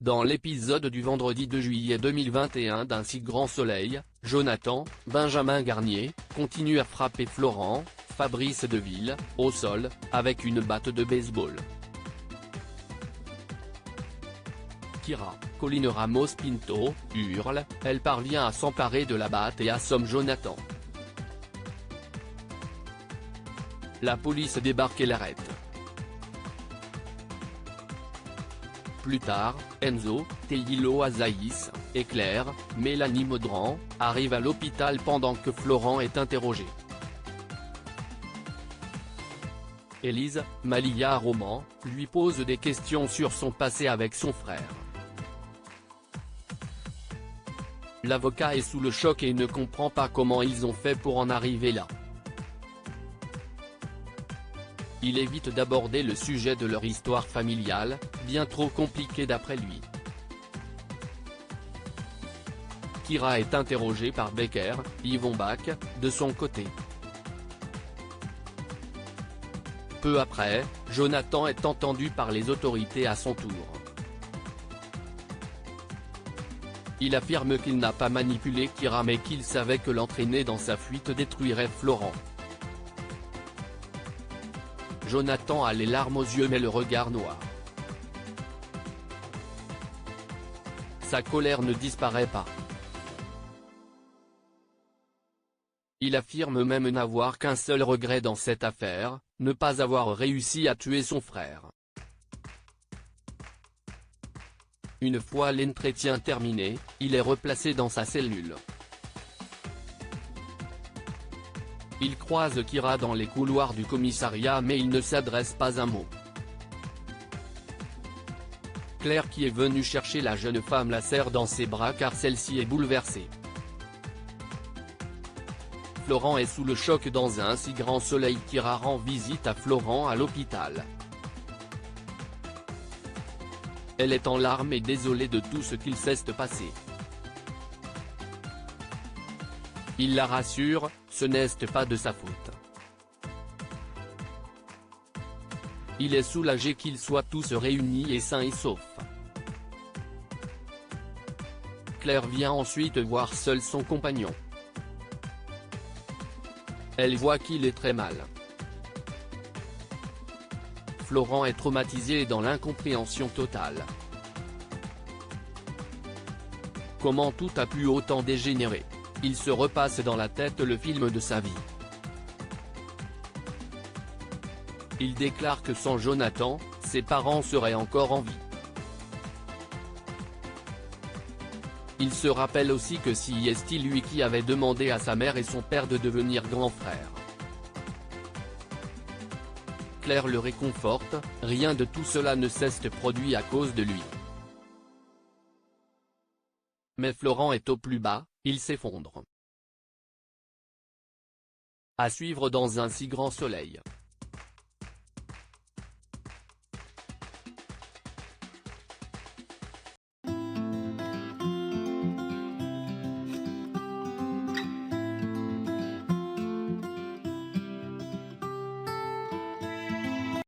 Dans l'épisode du vendredi 2 juillet 2021 d'Un si grand soleil, Jonathan, Benjamin Garnier, continue à frapper Florent, Fabrice Deville, au sol, avec une batte de baseball. Kira, Colline Ramos Pinto, hurle, elle parvient à s'emparer de la batte et assomme Jonathan. La police débarque et l'arrête. Plus tard, Enzo, Teilo Azaïs, et Claire, Mélanie Maudran, arrivent à l'hôpital pendant que Florent est interrogé. Élise, Malia Roman, lui pose des questions sur son passé avec son frère. L'avocat est sous le choc et ne comprend pas comment ils ont fait pour en arriver là. Il évite d'aborder le sujet de leur histoire familiale, bien trop compliquée d'après lui. Kira est interrogée par Becker, Yvon Bach, de son côté. Peu après, Jonathan est entendu par les autorités à son tour. Il affirme qu'il n'a pas manipulé Kira mais qu'il savait que l'entraîner dans sa fuite détruirait Florent. Jonathan a les larmes aux yeux mais le regard noir. Sa colère ne disparaît pas. Il affirme même n'avoir qu'un seul regret dans cette affaire, ne pas avoir réussi à tuer son frère. Une fois l'entretien terminé, il est replacé dans sa cellule. Il croise Kira dans les couloirs du commissariat mais il ne s'adresse pas un mot. Claire qui est venue chercher la jeune femme la serre dans ses bras car celle-ci est bouleversée. Florent est sous le choc dans Un si grand soleil. Kira rend visite à Florent à l'hôpital. Elle est en larmes et désolée de tout ce qu'il s'est passé. Il la rassure, ce n'est pas de sa faute. Il est soulagé qu'ils soient tous réunis et sains et saufs. Claire vient ensuite voir seul son compagnon. Elle voit qu'il est très mal. Florent est traumatisé et dans l'incompréhension totale. Comment tout a pu autant dégénérer? Il se repasse dans la tête le film de sa vie. Il déclare que sans Jonathan, ses parents seraient encore en vie. Il se rappelle aussi que c'est lui qui avait demandé à sa mère et son père de devenir grand frère. Claire le réconforte, rien de tout cela ne s'est produit à cause de lui. Mais Florent est au plus bas, il s'effondre. À suivre dans Un si grand soleil.